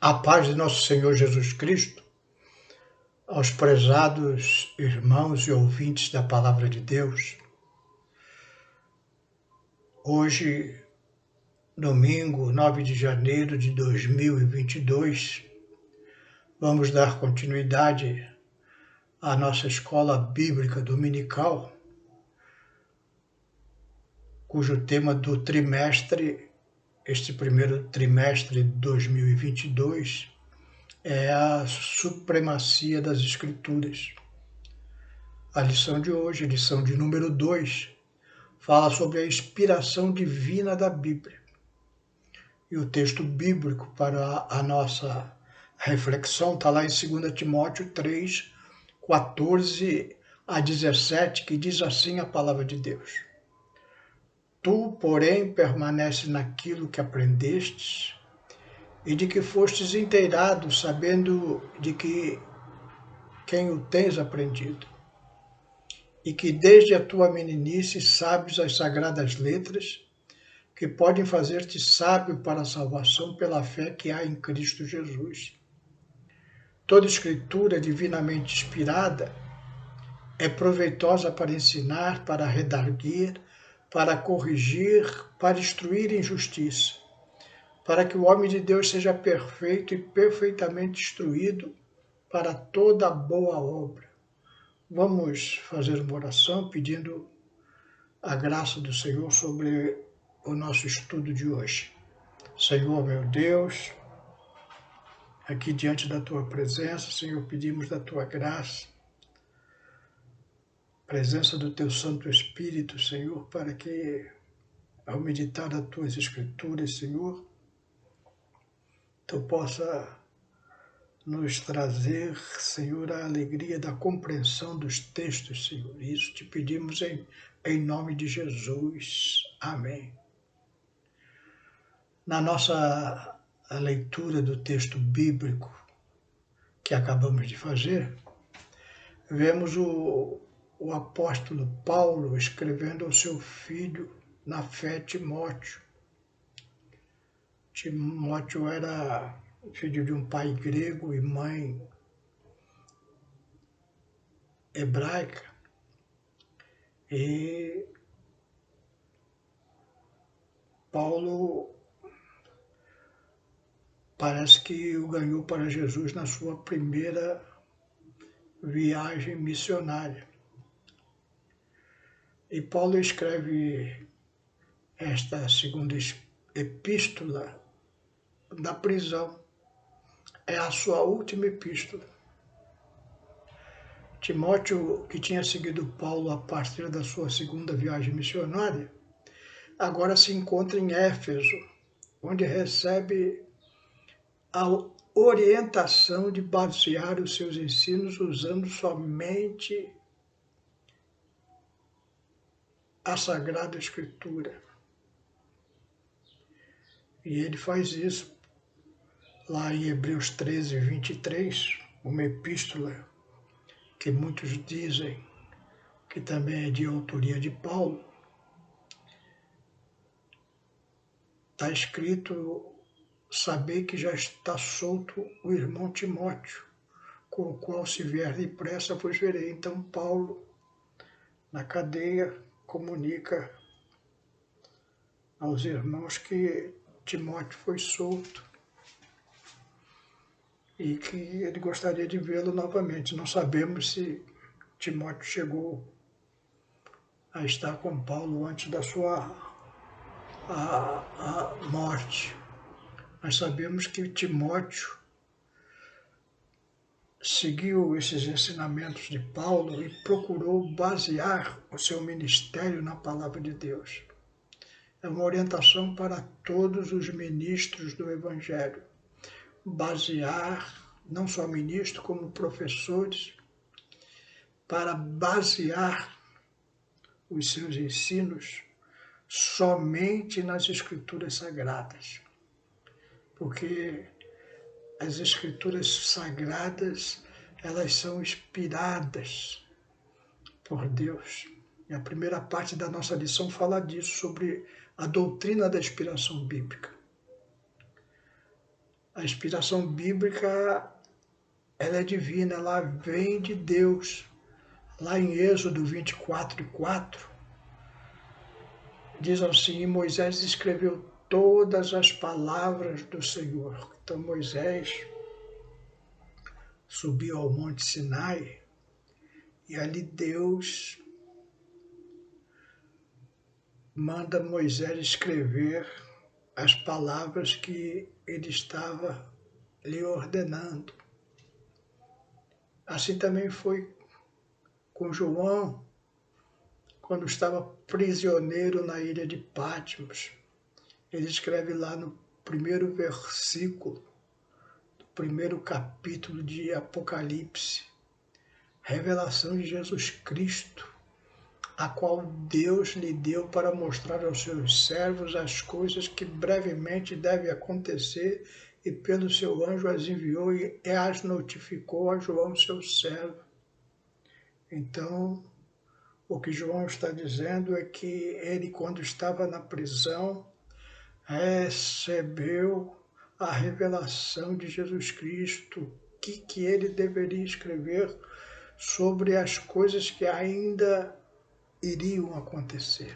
A paz de nosso Senhor Jesus Cristo, aos prezados irmãos e ouvintes da Palavra de Deus. Hoje, domingo, 9 de janeiro de 2022, vamos dar continuidade à nossa escola bíblica dominical, cujo tema do trimestre, este primeiro trimestre de 2022, é a supremacia das Escrituras. A lição de hoje, lição de número 2, fala sobre a inspiração divina da Bíblia. E o texto bíblico para a nossa reflexão está lá em 2 Timóteo 3, 14 a 17, que diz assim a palavra de Deus. Tu, porém, permanece naquilo que aprendestes e de que fostes inteirado, sabendo de que quem o tens aprendido, e que desde a tua meninice sabes as sagradas letras, que podem fazer-te sábio para a salvação pela fé que há em Cristo Jesus. Toda escritura divinamente inspirada é proveitosa para ensinar, para redarguir, para corrigir, para instruir em justiça, para que o homem de Deus seja perfeito e perfeitamente instruído para toda boa obra. Vamos fazer uma oração pedindo a graça do Senhor sobre o nosso estudo de hoje. Senhor, meu Deus, aqui diante da Tua presença, Senhor, pedimos da Tua graça, presença do Teu Santo Espírito, Senhor, para que, ao meditar as Tuas Escrituras, Senhor, Tu possa nos trazer, Senhor, a alegria da compreensão dos textos, Senhor. Isso te pedimos em nome de Jesus. Amém. Na nossa leitura do texto bíblico que acabamos de fazer, vemos o apóstolo Paulo escrevendo ao seu filho na fé, Timóteo. Timóteo era filho de um pai grego e mãe hebraica, e Paulo parece que o ganhou para Jesus na sua primeira viagem missionária. E Paulo escreve esta segunda epístola da prisão. É a sua última epístola. Timóteo, que tinha seguido Paulo a partir da sua segunda viagem missionária, agora se encontra em Éfeso, onde recebe a orientação de basear os seus ensinos usando somente a Sagrada Escritura. E ele faz isso lá em Hebreus 13, 23, uma epístola que muitos dizem que também é de autoria de Paulo. Está escrito: saber que já está solto o irmão Timóteo, com o qual se vier depressa vos verei. Então Paulo, na cadeia, comunica aos irmãos que Timóteo foi solto e que ele gostaria de vê-lo novamente. Não sabemos se Timóteo chegou a estar com Paulo antes da sua a morte. Nós sabemos que Timóteo seguiu esses ensinamentos de Paulo e procurou basear o seu ministério na palavra de Deus. É uma orientação para todos os ministros do Evangelho. Basear, não só ministros, como professores, para basear os seus ensinos somente nas Escrituras Sagradas. Porque as Escrituras Sagradas, elas são inspiradas por Deus. E a primeira parte da nossa lição fala disso, sobre a doutrina da inspiração bíblica. A inspiração bíblica, ela é divina, ela vem de Deus. Lá em Êxodo 24:4, diz assim: Moisés escreveu todas as palavras do Senhor. Então Moisés subiu ao Monte Sinai e ali Deus manda Moisés escrever as palavras que ele estava lhe ordenando. Assim também foi com João, quando estava prisioneiro na ilha de Patmos. Ele escreve lá no primeiro versículo do primeiro capítulo de Apocalipse, revelação de Jesus Cristo, a qual Deus lhe deu para mostrar aos seus servos as coisas que brevemente devem acontecer, e pelo seu anjo as enviou e as notificou a João, seu servo. Então, o que João está dizendo é que ele, quando estava na prisão, recebeu a revelação de Jesus Cristo, o que ele deveria escrever sobre as coisas que ainda iriam acontecer.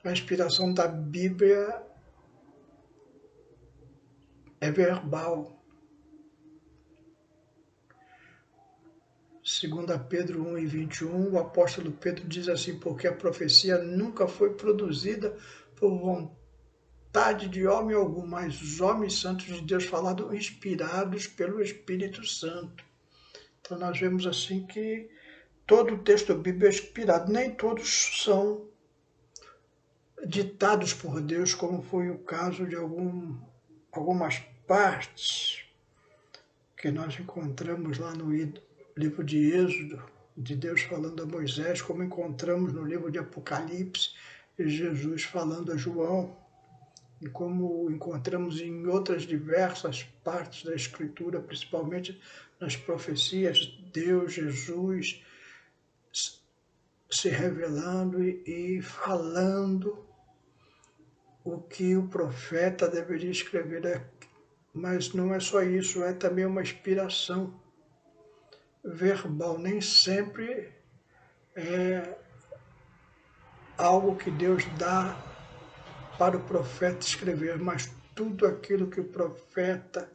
A inspiração da Bíblia é verbal. 2 Pedro 1:21, o apóstolo Pedro diz assim: porque a profecia nunca foi produzida por vontade de homem algum, mas os homens santos de Deus falaram inspirados pelo Espírito Santo. Então nós vemos assim que todo o texto bíblico é inspirado, nem todos são ditados por Deus, como foi o caso de algumas partes que nós encontramos lá no livro de Êxodo, de Deus falando a Moisés, como encontramos no livro de Apocalipse, Jesus falando a João, e como encontramos em outras diversas partes da Escritura, principalmente nas profecias, Deus, Jesus, se revelando e falando o que o profeta deveria escrever. Mas não é só isso, é também uma inspiração verbal. Nem sempre é algo que Deus dá para o profeta escrever, mas tudo aquilo que o profeta,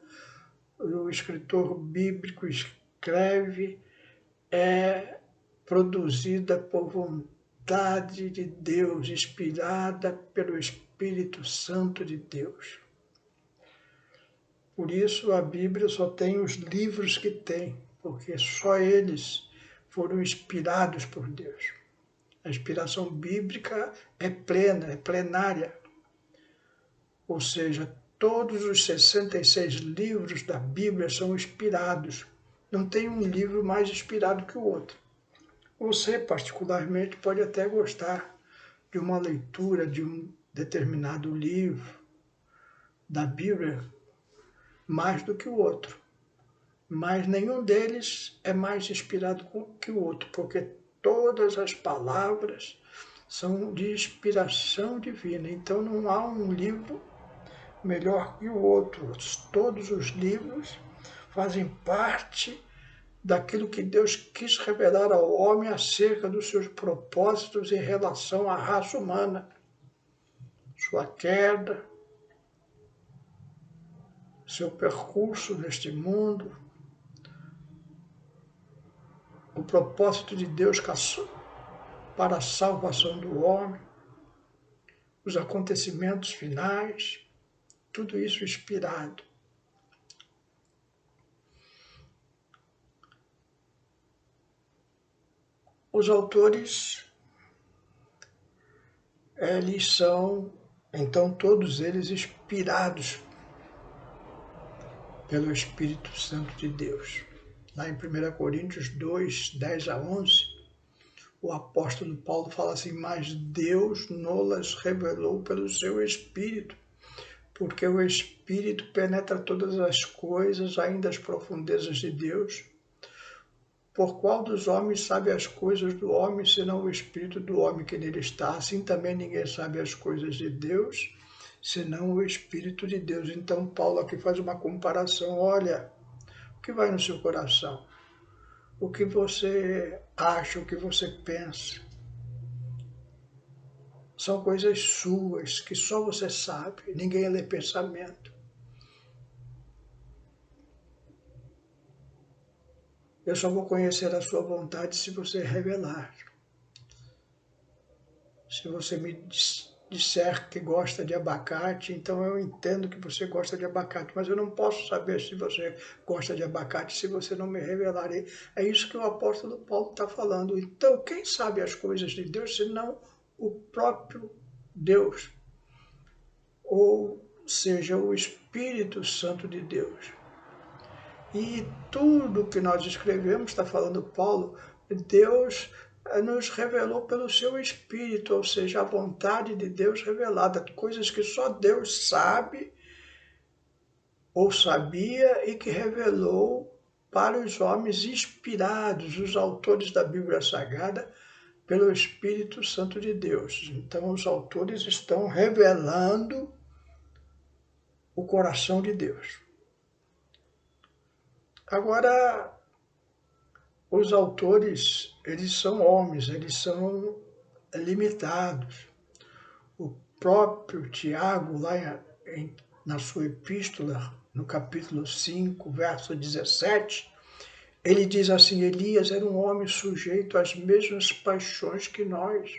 o escritor bíblico escreve, é produzida por vontade de Deus, inspirada pelo Espírito Santo de Deus. Por isso a Bíblia só tem os livros que tem, porque só eles foram inspirados por Deus. A inspiração bíblica é plena, é plenária. Ou seja, todos os 66 livros da Bíblia são inspirados. Não tem um livro mais inspirado que o outro. Você, particularmente, pode até gostar de uma leitura de um determinado livro da Bíblia mais do que o outro. Mas nenhum deles é mais inspirado que o outro, porque todas as palavras são de inspiração divina. Então não há um livro melhor que o outro. Todos os livros fazem parte daquilo que Deus quis revelar ao homem acerca dos seus propósitos em relação à raça humana, sua queda, seu percurso neste mundo, o propósito de Deus para a salvação do homem, os acontecimentos finais, tudo isso inspirado. Os autores, eles são, então, todos eles inspirados pelo Espírito Santo de Deus. Lá em 1 Coríntios 2, 10-11, o apóstolo Paulo fala assim: mas Deus nos revelou pelo seu Espírito, porque o Espírito penetra todas as coisas, ainda as profundezas de Deus. Por qual dos homens sabe as coisas do homem, senão o Espírito do homem que nele está? Assim também ninguém sabe as coisas de Deus, senão o Espírito de Deus. Então Paulo aqui faz uma comparação. Olha, o que vai no seu coração? O que você acha, o que você pensa? São coisas suas, que só você sabe. Ninguém lê pensamento. Eu só vou conhecer a sua vontade se você revelar. Se você me disser que gosta de abacate, então eu entendo que você gosta de abacate, mas eu não posso saber se você gosta de abacate se você não me revelar. É isso que o apóstolo Paulo está falando. Então, quem sabe as coisas de Deus, senão o próprio Deus, ou seja, o Espírito Santo de Deus. E tudo que nós escrevemos, está falando Paulo, Deus nos revelou pelo seu Espírito, ou seja, a vontade de Deus revelada, coisas que só Deus sabe ou sabia e que revelou para os homens inspirados, os autores da Bíblia Sagrada, pelo Espírito Santo de Deus. Então, os autores estão revelando o coração de Deus. Agora, os autores, eles são homens, eles são limitados. O próprio Tiago, lá na sua epístola, no capítulo 5, verso 17, ele diz assim: Elias era um homem sujeito às mesmas paixões que nós.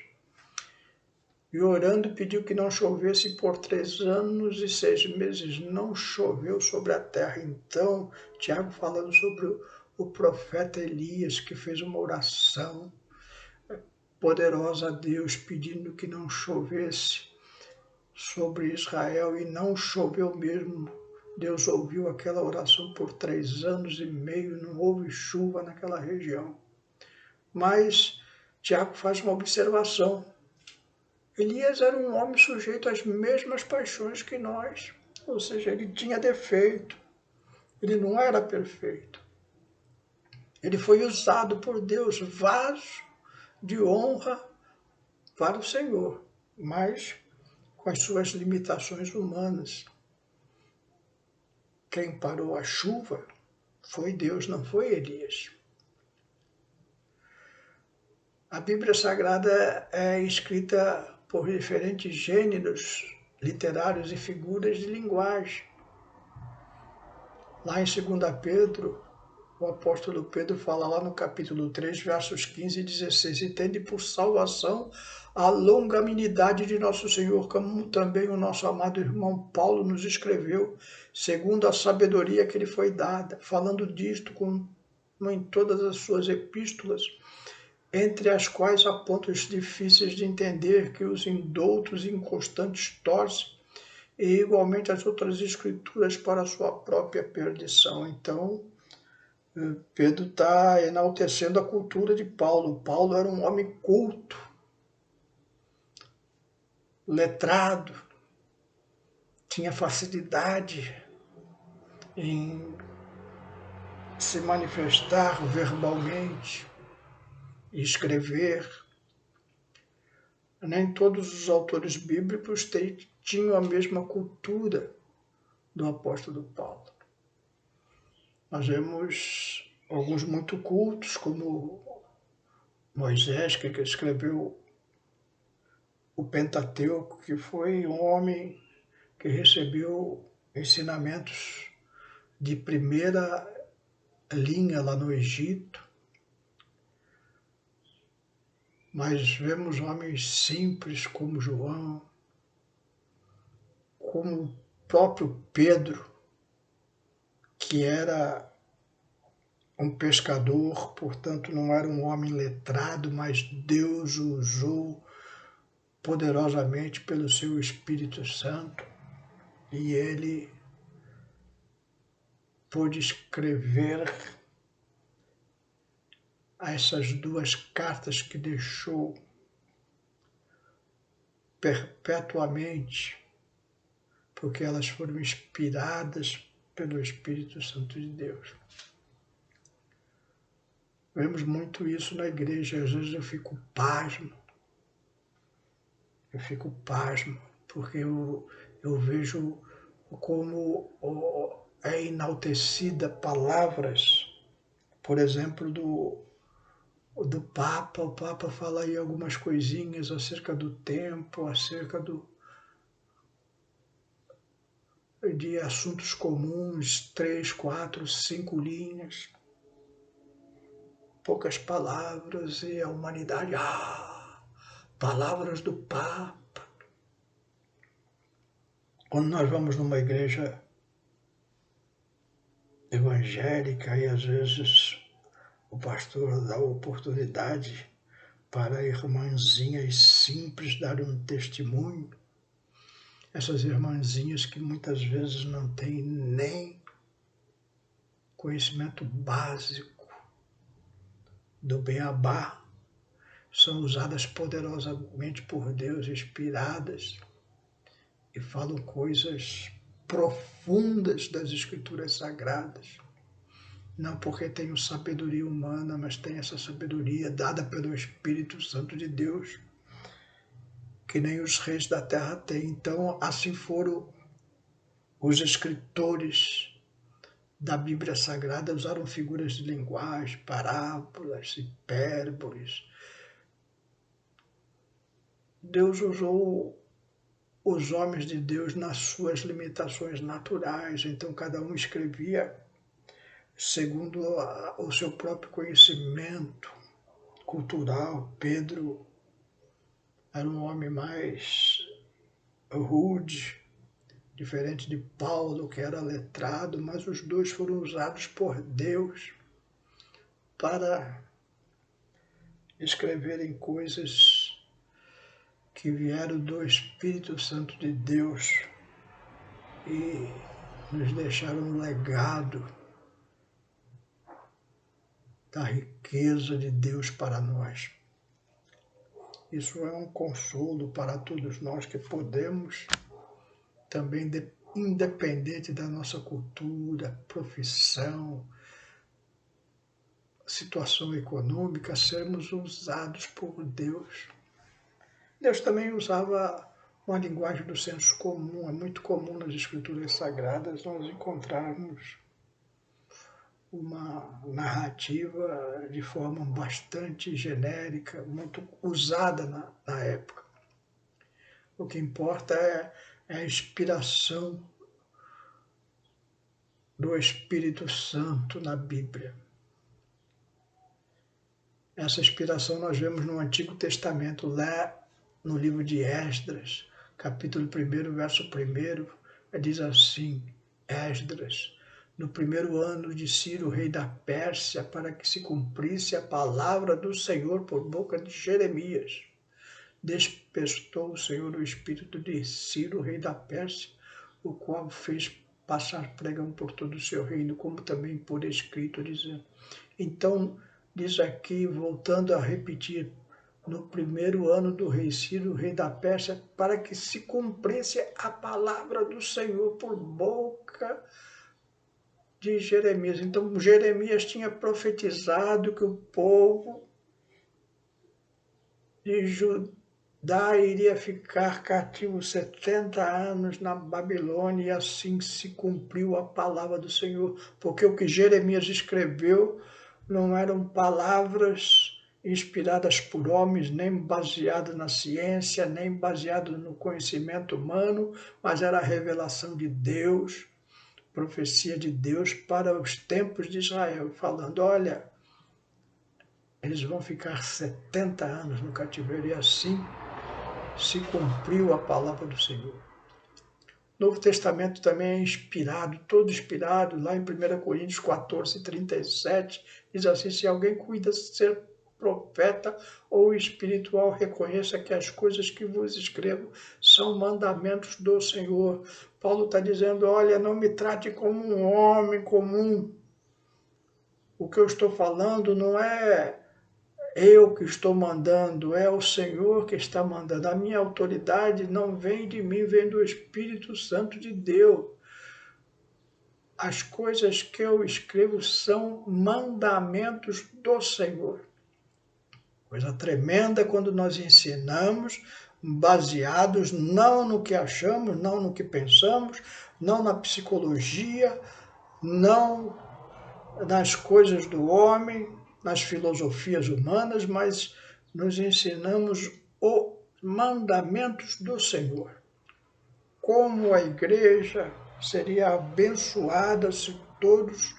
E orando pediu que não chovesse por 3 anos e 6 meses. Não choveu sobre a terra. Então, Tiago falando sobre o profeta Elias, que fez uma oração poderosa a Deus, pedindo que não chovesse sobre Israel, e não choveu mesmo. Deus ouviu aquela oração por 3 anos e meio, não houve chuva naquela região. Mas Tiago faz uma observação. Elias era um homem sujeito às mesmas paixões que nós, ou seja, ele tinha defeito, ele não era perfeito. Ele foi usado por Deus, vaso de honra para o Senhor, mas com as suas limitações humanas. Quem parou a chuva foi Deus, não foi Elias. A Bíblia Sagrada é escrita por diferentes gêneros literários e figuras de linguagem. Lá em 2 Pedro, o apóstolo Pedro fala lá no capítulo 3, versos 15 e 16, e tende por salvação a longanimidade de nosso Senhor, como também o nosso amado irmão Paulo nos escreveu, segundo a sabedoria que lhe foi dada, falando disto como em todas as suas epístolas, entre as quais há pontos difíceis de entender que os indoutos e inconstantes torcem, e igualmente as outras escrituras para a sua própria perdição. Então, Pedro está enaltecendo a cultura de Paulo. Paulo era um homem culto, letrado, tinha facilidade em se manifestar verbalmente, escrever. Nem todos os autores bíblicos tinham a mesma cultura do apóstolo Paulo. Nós vemos alguns muito cultos, como Moisés, que escreveu o Pentateuco, que foi um homem que recebeu ensinamentos de primeira linha lá no Egito. Mas vemos homens simples como João, como o próprio Pedro, que era um pescador, portanto não era um homem letrado, mas Deus o usou poderosamente pelo seu Espírito Santo, e ele pôde escrever essas 2 cartas que deixou perpetuamente, porque elas foram inspiradas pelo Espírito Santo de Deus. Vemos muito isso na igreja. Às vezes eu fico pasmo, porque Eu vejo como é enaltecida palavras, por exemplo, do Papa. O Papa fala aí algumas coisinhas acerca do tempo, acerca de assuntos comuns, 3, 4, 5 linhas, poucas palavras, e a humanidade, palavras do Papa. Quando nós vamos numa igreja evangélica e às vezes o pastor dá oportunidade para irmãzinhas simples darem um testemunho, essas irmãzinhas que muitas vezes não têm nem conhecimento básico do beabá, são usadas poderosamente por Deus, inspiradas, e falam coisas profundas das Escrituras Sagradas. Não porque tenham sabedoria humana, mas tem essa sabedoria dada pelo Espírito Santo de Deus, que nem os reis da terra têm. Então, assim foram os escritores da Bíblia Sagrada, usaram figuras de linguagem, parábolas, hipérboles. Deus usou os homens de Deus nas suas limitações naturais, então cada um escrevia segundo o seu próprio conhecimento cultural. Pedro era um homem mais rude, diferente de Paulo, que era letrado, mas os dois foram usados por Deus para escreverem coisas que vieram do Espírito Santo de Deus e nos deixaram um legado da riqueza de Deus para nós. Isso é um consolo para todos nós que podemos também, independente da nossa cultura, profissão, situação econômica, sermos usados por Deus. Deus também usava uma linguagem do senso comum. É muito comum nas Escrituras Sagradas nós encontrarmos uma narrativa de forma bastante genérica, muito usada na época. O que importa é a inspiração do Espírito Santo na Bíblia. Essa inspiração nós vemos no Antigo Testamento, lá no livro de Esdras, capítulo 1, verso 1, diz assim: Esdras, no 1º ano de Ciro, rei da Pérsia, para que se cumprisse a palavra do Senhor por boca de Jeremias, despertou o Senhor o espírito de Ciro, rei da Pérsia, o qual fez passar pregão por todo o seu reino, como também por escrito, dizendo. Então, diz aqui, voltando a repetir, no 1º ano do rei Ciro, rei da Pérsia, para que se cumprisse a palavra do Senhor por boca de Jeremias. Então, Jeremias tinha profetizado que o povo de Judá iria ficar cativo 70 anos na Babilônia, e assim se cumpriu a palavra do Senhor, porque o que Jeremias escreveu não eram palavras inspiradas por homens, nem baseadas na ciência, nem baseadas no conhecimento humano, mas era a revelação de Deus, profecia de Deus para os tempos de Israel, falando, olha, eles vão ficar 70 anos no cativeiro, e assim se cumpriu a palavra do Senhor. O Novo Testamento também é inspirado, todo inspirado, lá em 1 Coríntios 14, 37, diz assim, se alguém cuida de ser profeta ou espiritual, reconheça que as coisas que vos escrevo são mandamentos do Senhor. Paulo está dizendo, olha, não me trate como um homem comum. O que eu estou falando não é eu que estou mandando, é o Senhor que está mandando. A minha autoridade não vem de mim, vem do Espírito Santo de Deus. As coisas que eu escrevo são mandamentos do Senhor. Coisa tremenda quando nós ensinamos baseados não no que achamos, não no que pensamos, não na psicologia, não nas coisas do homem, nas filosofias humanas, mas nos ensinamos os mandamentos do Senhor. Como a igreja seria abençoada se todos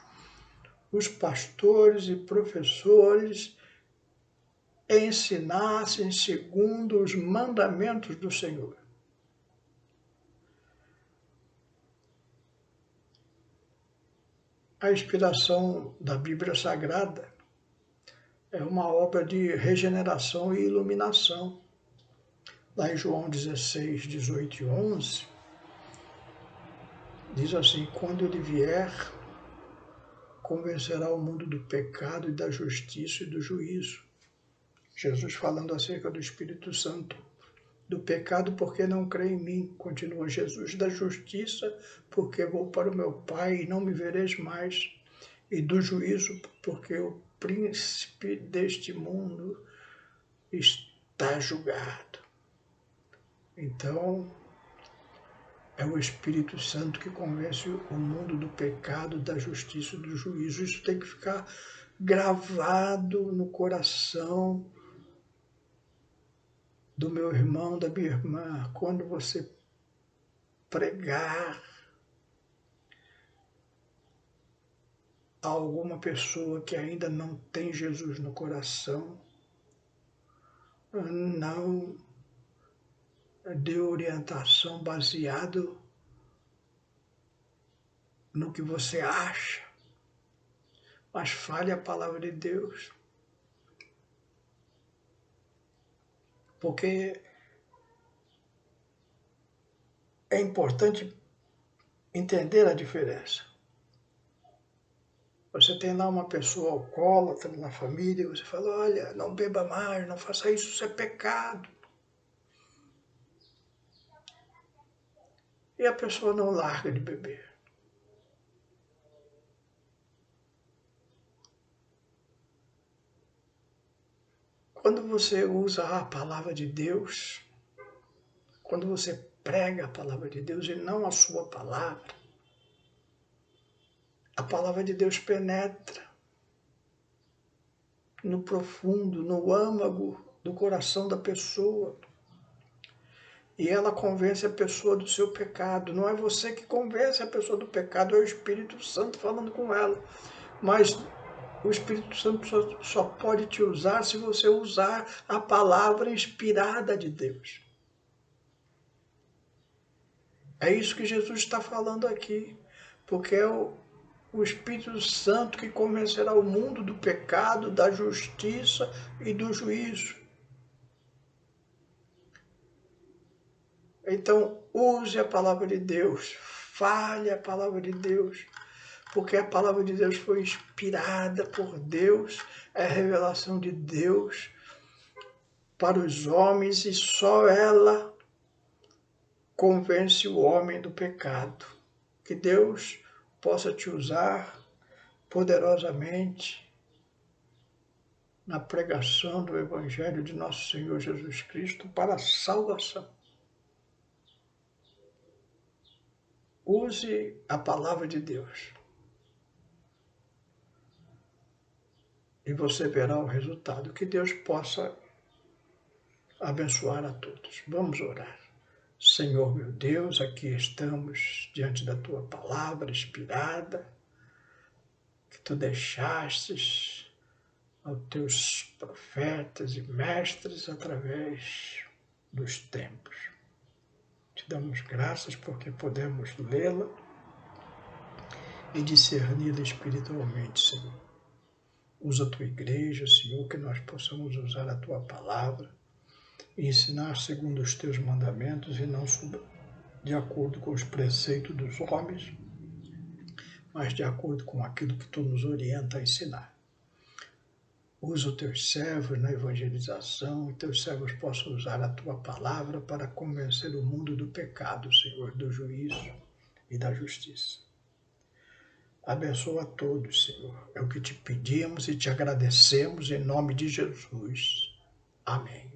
os pastores e professores ensinassem segundo os mandamentos do Senhor. A inspiração da Bíblia Sagrada é uma obra de regeneração e iluminação. Lá em João 16, 18 e 11, diz assim: quando ele vier, convencerá o mundo do pecado e da justiça e do juízo. Jesus falando acerca do Espírito Santo. Do pecado, porque não crê em mim, continua Jesus. Da justiça, porque vou para o meu Pai e não me vereis mais. E do juízo, porque o príncipe deste mundo está julgado. Então, é o Espírito Santo que convence o mundo do pecado, da justiça e do juízo. Isso tem que ficar gravado no coração do meu irmão, da minha irmã. Quando você pregar a alguma pessoa que ainda não tem Jesus no coração, não dê orientação baseado no que você acha, mas fale a palavra de Deus. Porque é importante entender a diferença. Você tem lá uma pessoa alcoólatra na família e você fala: olha, não beba mais, não faça isso, isso é pecado. E a pessoa não larga de beber. Quando você usa a palavra de Deus, quando você prega a palavra de Deus e não a sua palavra, a palavra de Deus penetra no profundo, no âmago do coração da pessoa. E ela convence a pessoa do seu pecado. Não é você que convence a pessoa do pecado, é o Espírito Santo falando com ela. Mas o Espírito Santo só pode te usar se você usar a palavra inspirada de Deus. É isso que Jesus está falando aqui. Porque é o Espírito Santo que convencerá o mundo do pecado, da justiça e do juízo. Então, use a palavra de Deus, fale a palavra de Deus, porque a palavra de Deus foi inspirada por Deus, é a revelação de Deus para os homens e só ela convence o homem do pecado. Que Deus possa te usar poderosamente na pregação do Evangelho de nosso Senhor Jesus Cristo para a salvação. Use a palavra de Deus e você verá o resultado. Que Deus possa abençoar a todos. Vamos orar. Senhor meu Deus, aqui estamos diante da Tua palavra inspirada, que Tu deixastes aos Teus profetas e mestres através dos tempos. Te damos graças porque podemos lê-la e discerni-la espiritualmente, Senhor. Usa a Tua igreja, Senhor, que nós possamos usar a Tua palavra e ensinar segundo os Teus mandamentos e não de acordo com os preceitos dos homens, mas de acordo com aquilo que Tu nos orienta a ensinar. Usa os Teus servos na evangelização e Teus servos possam usar a Tua palavra para convencer o mundo do pecado, Senhor, do juízo e da justiça. Abençoa a todos, Senhor. É o que te pedimos e te agradecemos em nome de Jesus. Amém.